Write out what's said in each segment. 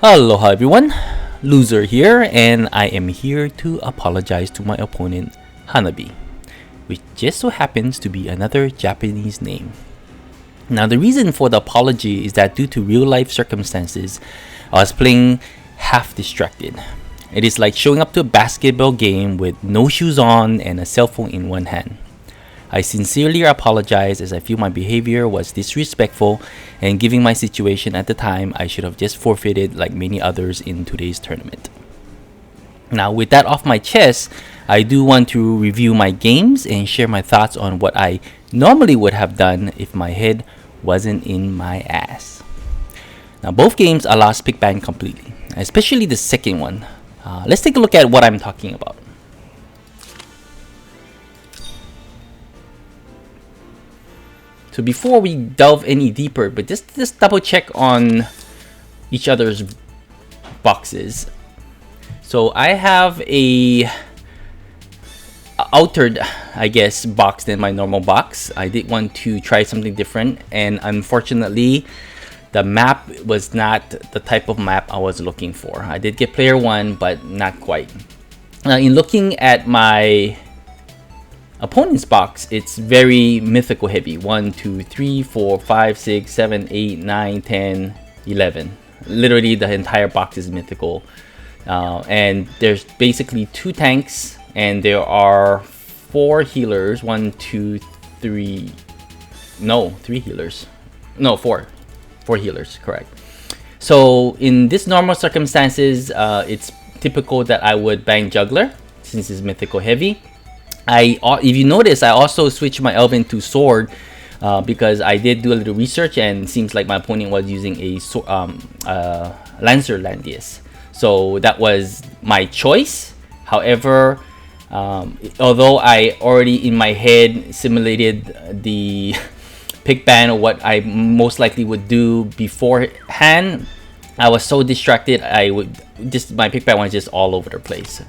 Aloha everyone, Loser here, and I am here to apologize to my opponent Hanabi, which just so happens to be another Japanese name. Now the reason for the apology is that due to real life circumstances, I was playing half distracted. It is like showing up to a basketball game with no shoes on and a cell phone in one hand. I sincerely apologize as I feel my behavior was disrespectful, and given my situation at the time, I should have just forfeited like many others in today's tournament. Now with that off my chest, I do want to review my games and share my thoughts on what I normally would have done if my head wasn't in my ass. Now both games I lost pick ban completely, especially the second one. Let's take a look at what I'm talking about. So before we delve any deeper, but just double check on each other's boxes. So I have a altered, I guess, box than my normal box. I did want to try something different, and unfortunately the map was not the type of map I was looking for. I did get player 1, but not quite. In looking at my opponent's box, it's very mythical heavy. 1, 2, 3, 4, 5, 6, 7, 8, 9, 10, 11. Literally the entire box is mythical. And there's basically 2 tanks, and there are 4 healers. 1, 2, 3. No, 3 healers. No, 4. 4 healers, correct. So in this normal circumstances, it's typical that I would bang juggler since it's mythical heavy. If you notice, I also switched my Elven to sword because I did do a little research, and it seems like my opponent was using a Lancer Landius. So that was my choice. However, although I already in my head simulated the pick ban or what I most likely would do beforehand, I was so distracted. My pick ban was just all over the place.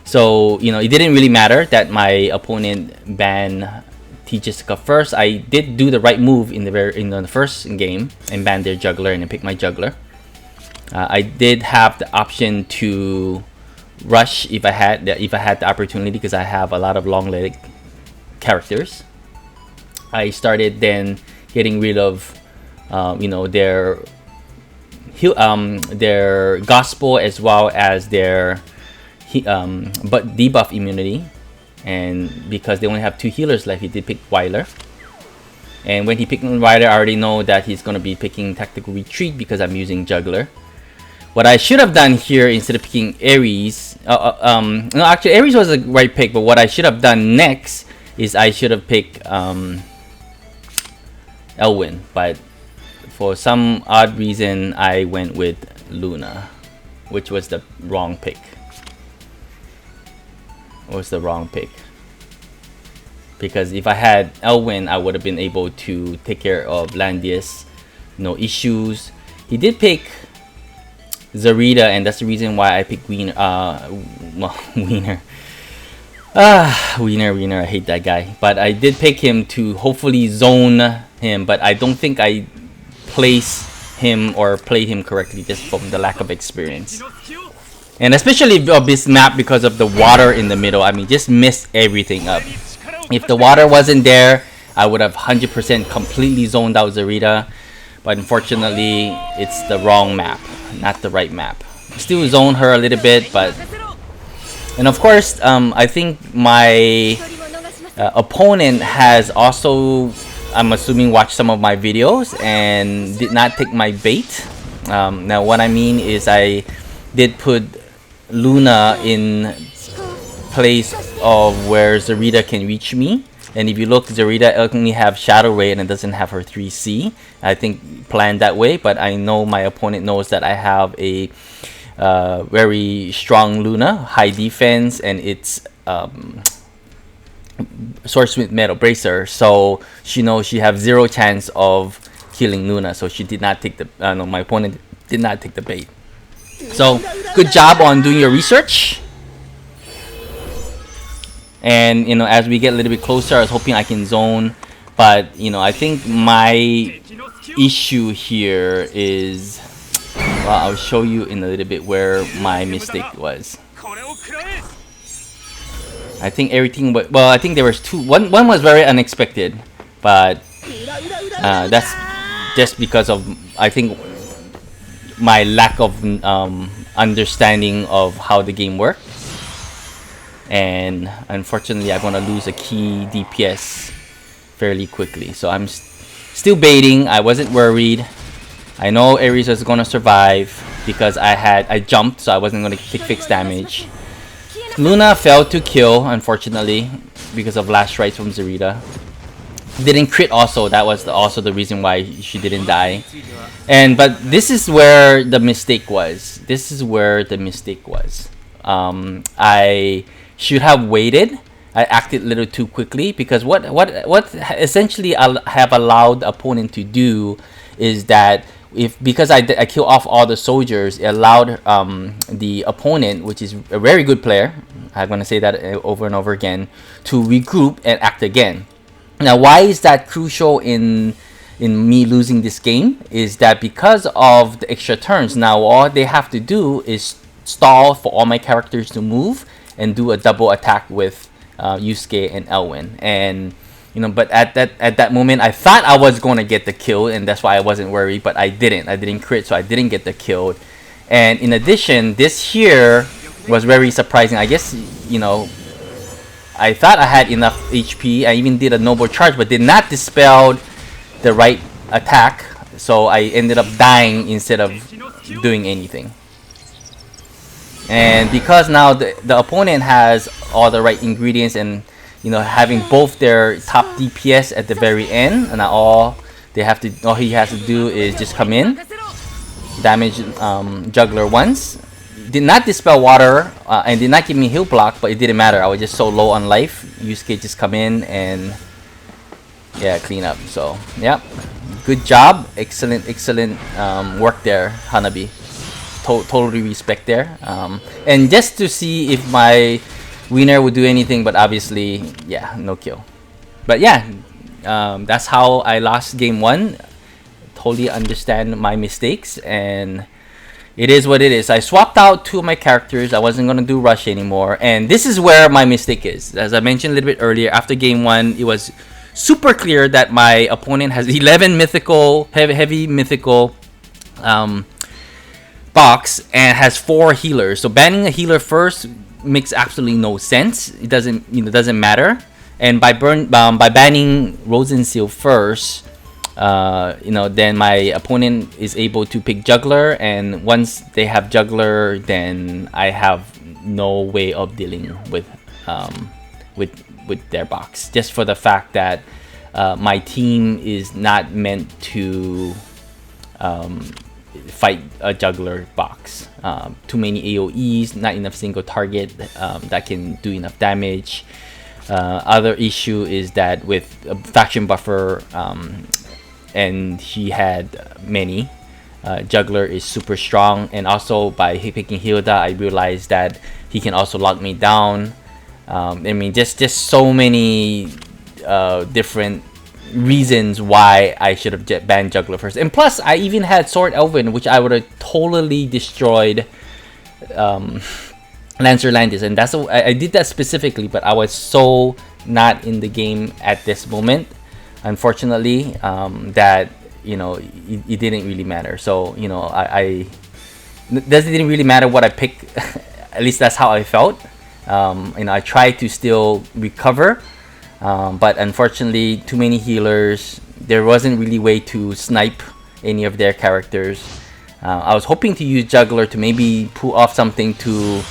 So, you know, it didn't really matter that my opponent banned T-Jessica first. I did do the right move in the first game and banned their juggler and then picked my juggler. I did have the option to rush if I had the opportunity, because I have a lot of long leg characters. I started then getting rid of you know, their gospel as well as their but debuff immunity, and because they only have 2 healers left, he did pick Weiler. And when he picked Weiler, I already know that he's going to be picking tactical retreat because I'm using juggler. What I should have done here, instead of picking Ares, no, actually Ares was the right pick, but what I should have done next is I should have picked Elwyn, but for some odd reason I went with Luna, which was the wrong pick. Because if I had Elwyn, I would have been able to take care of Landius, no issues. He did pick Zarita, and that's the reason why I picked Wiener. Wiener. Wiener, I hate that guy. But I did pick him to hopefully zone him, but I don't think I place him or played him correctly just from the lack of experience. And especially of this map, because of the water in the middle, I mean, just messed everything up. If the water wasn't there, I would have 100% completely zoned out Zarita. But unfortunately, it's the wrong map, not the right map. Still zone her a little bit, but... And of course, I think my opponent has also, I'm assuming, watched some of my videos and did not take my bait. Now what I mean is I did put Luna in place of where Zarita can reach me, and if you look, Zarita only have Shadow Ray and it doesn't have her 3C. I think planned that way, but I know my opponent knows that I have a very strong Luna, high defense, and it's Swordsmith Metal Bracer, so she knows she have 0 chance of killing Luna, so she did not take the no, my opponent did not take the bait. So good job on doing your research. And you know, as we get a little bit closer, I was hoping I can zone, but you know, I think my issue here is Well, I'll show you in a little bit where my mistake was. I think everything, well, I think there was two. One was very unexpected, but that's just because of, I think, my lack of understanding of how the game worked. And unfortunately, I'm gonna lose a key DPS fairly quickly. So I'm still baiting. I wasn't worried. I know Ares was gonna survive because I jumped, so I wasn't gonna take fixed damage. Luna failed to kill, unfortunately, because of last strikes from Zarita. Didn't crit also. That was also the reason why she didn't die. But this is where the mistake was. I should have waited. I acted a little too quickly because what essentially I have allowed the opponent to do is that because I kill off all the soldiers, it allowed the opponent, which is a very good player, I'm gonna say that over and over again, to regroup and act again. Now, why is that crucial in me losing this game? Is that because of the extra turns. Now all they have to do is stall for all my characters to move and do a double attack with Yusuke and Elwyn. And but at that moment, I thought I was going to get the kill, and that's why I wasn't worried. But I didn't crit, so I didn't get the kill. And in addition, this here was very surprising. I guess I thought I had enough HP. I even did a noble charge, but did not dispel the right attack. So I ended up dying instead of doing anything. And because now the opponent has all the right ingredients and having both their top DPS at the very end, and all he has to do is just come in, damage juggler once. Did not dispel water and did not give me heal block, but it didn't matter. I was just so low on life. Yusuke just come in and clean up. So good job, excellent work there, Hanabi. Totally respect there. And just to see if my winner would do anything, but obviously, no kill. But that's how I lost game 1. Totally understand my mistakes, and it is what it is. I swapped out 2 of my characters. I wasn't gonna do rush anymore, and this is where my mistake is. As I mentioned a little bit earlier, after game 1, it was super clear that my opponent has 11 mythical, heavy mythical box and has 4 healers. So banning a healer first makes absolutely no sense. It doesn't matter. And by banning Rosenseal first, then my opponent is able to pick juggler, and once they have juggler, then I have no way of dealing with their box. Just for the fact that my team is not meant to fight a juggler box. Too many AoEs, not enough single target that can do enough damage. Other issue is that with a faction buffer, and he had many, juggler is super strong, and also by picking Hilda, I realized that he can also lock me down. I mean, just so many different reasons why I should have banned juggler first. And plus, I even had Sword Elven, which I would have totally destroyed Lancer Landis, and I did that specifically, but I was so not in the game at this moment, unfortunately, that it didn't really matter. So it didn't really matter what I picked. At least that's how I felt. I tried to still recover, but unfortunately, too many healers. There wasn't really way to snipe any of their characters. I was hoping to use juggler to maybe pull off something to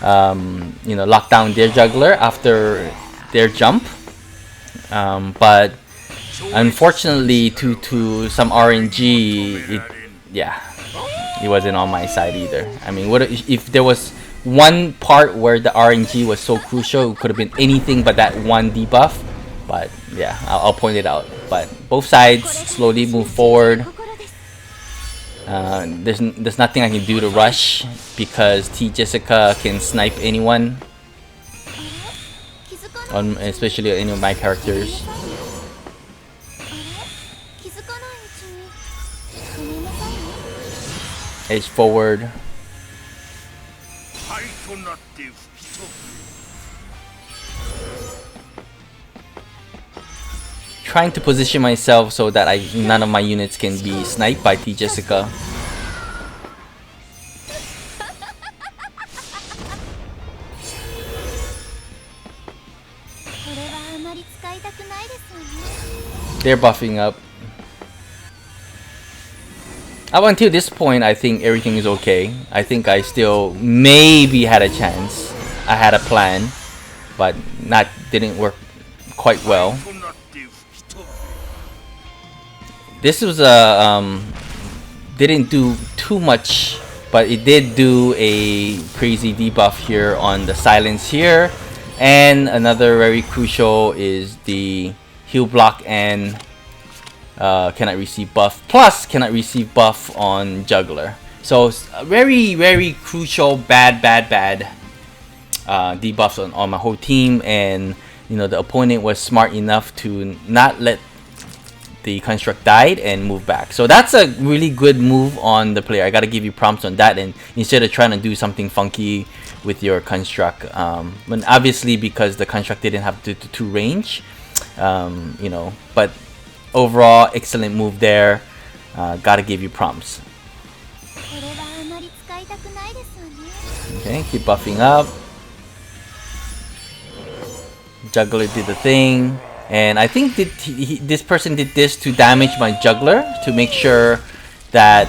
lock down their juggler after their jump, but unfortunately, to some RNG, it wasn't on my side either. I mean, what if there was one part where the RNG was so crucial? It could have been anything but that one debuff. But I'll point it out. But both sides slowly move forward. There's nothing I can do to rush because T Jessica can snipe anyone, especially any of my characters. Edge forward. Trying to position myself so that none of my units can be sniped by T Jessica. They're buffing up. Up until this point, I think everything is okay. I think I still maybe had a chance. I had a plan, but didn't work quite well. This was didn't do too much, but it did do a crazy debuff here on the silence here. And another very crucial is the heal block and cannot receive buff, plus cannot receive buff on juggler. So very, very crucial bad debuffs on my whole team. And you know, the opponent was smart enough to not let the construct died and move back. So that's a really good move on the player. I gotta give you prompts on that. And instead of trying to do something funky with your construct, but obviously because the construct didn't have the two range, you know, but overall excellent move there. Gotta give you prompts. Okay, keep buffing up. Juggler did the thing. And I think this person did this to damage my juggler, to make sure that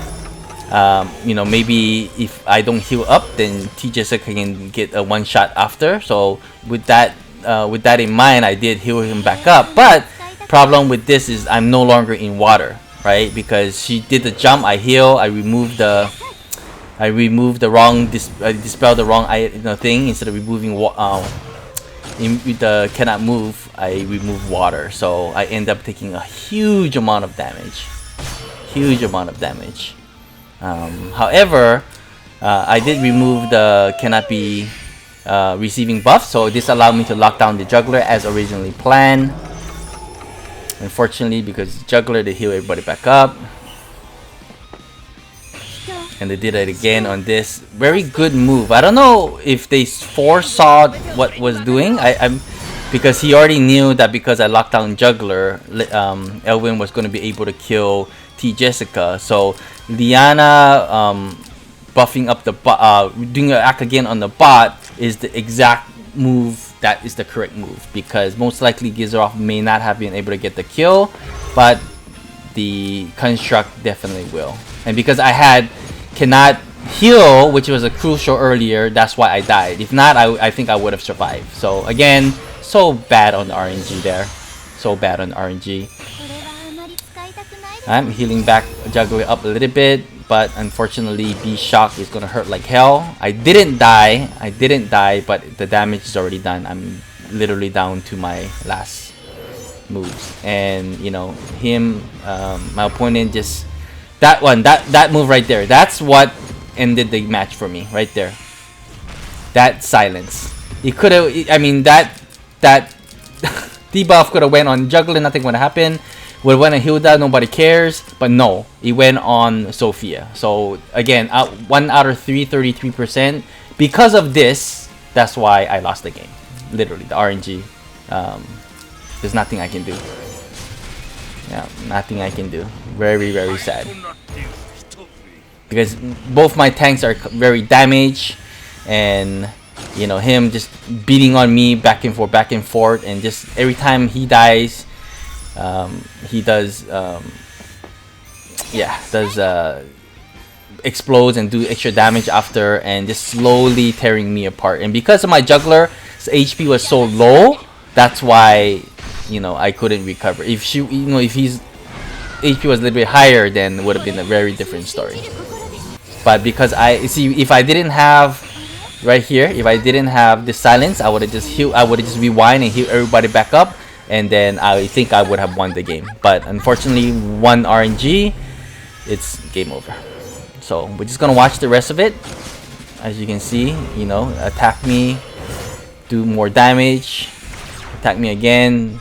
you know, maybe if I don't heal up, then T Jessica can get a one shot after. So with that in mind, I did heal him back up. But problem with this is I'm no longer in water, right? Because she did the jump, I heal, I removed the wrong dispel the wrong thing. Instead of removing with the cannot move, I remove water, so I end up taking a huge amount of damage. However, I did remove the cannot be receiving buff, so this allowed me to lock down the juggler as originally planned. Unfortunately, because juggler, they heal everybody back up. And they did it again on this very good move. I don't know if they foresaw what was doing. Because he already knew that because I locked down juggler, Elwin was going to be able to kill T Jessica. So Liana buffing up the bot, doing an act again on the bot is the exact move that is the correct move, because most likely Gizarov may not have been able to get the kill, but the construct definitely will. And because I had cannot heal, which was a crucial earlier, that's why I died. If not, I think I would have survived. So again, so bad on the RNG there. So bad on the RNG. I'm healing back juggler up a little bit, but unfortunately B shock is gonna hurt like hell. I didn't die, but the damage is already done. I'm literally down to my last moves. And you know, my opponent just that move right there, that's what ended the match for me right there. That silence, it could have, I mean, that debuff could have went on juggler, nothing would have happened. Would went on Hilda, nobody cares, but no, it went on Sophia. So again, 1 out of 3, 33%. Because of this, that's why I lost the game. Literally, the RNG, there's nothing I can do. Yeah, nothing I can do. Very, very sad. Because both my tanks are very damaged, and you know, him just beating on me back and forth, and just every time he dies, he does explodes and do extra damage after, and just slowly tearing me apart. And because of my juggler's HP was so low, that's why, you know, I couldn't recover. If his HP was a little bit higher, then it would have been a very different story. But because if I didn't have right here, if I didn't have the silence, I would have just rewind and heal everybody back up, and then I think I would have won the game. But unfortunately, one RNG, it's game over. So we're just gonna watch the rest of it. As you can see, you know, attack me, do more damage, attack me again,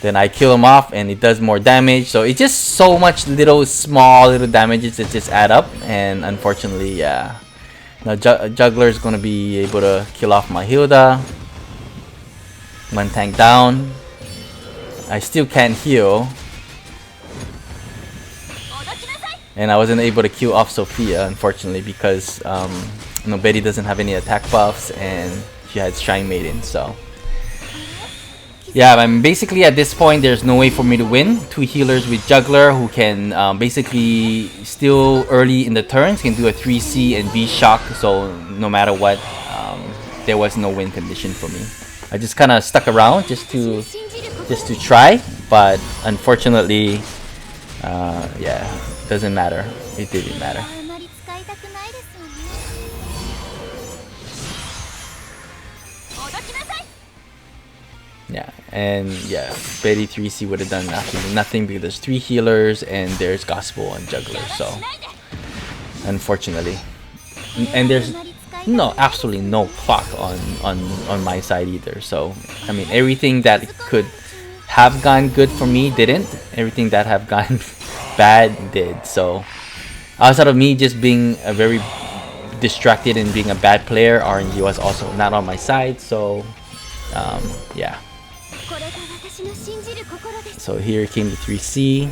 Then I kill him off and it does more damage. So it's just so much small little damages that just add up. And unfortunately, yeah. Now Juggler is going to be able to kill off my Hilda. One tank down. I still can't heal. And I wasn't able to kill off Sophia, unfortunately, because Betty doesn't have any attack buffs and she had Shrine Maiden, so yeah, I'm basically at this point there's no way for me to win. Two healers with Juggler who can basically still early in the turns can do a 3C and be shock, so no matter what, there was no win condition for me. I just kind of stuck around just to try, but unfortunately, yeah, doesn't matter. It didn't matter. Yeah, and yeah, Betty 3C would have done absolutely nothing because there's 3 healers and there's Gospel on Juggler, so unfortunately. And there's absolutely no clock on my side either, so I mean everything that could have gone good for me didn't. Everything that have gone bad did. So outside of me just being a very distracted and being a bad player, RNG was also not on my side, so yeah. So here came the 3C.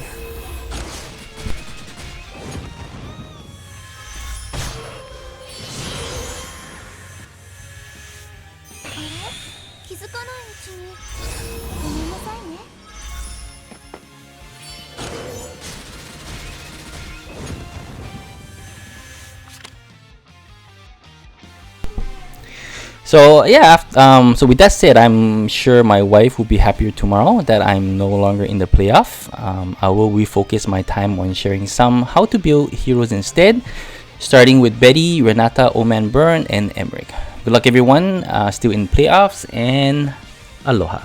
So yeah, so with that said, I'm sure my wife will be happier tomorrow that I'm no longer in the playoff. I will refocus my time on sharing some how to build heroes instead, starting with Betty, Renata, Oman Burn, and Emmerich. Good luck everyone, still in playoffs, and aloha.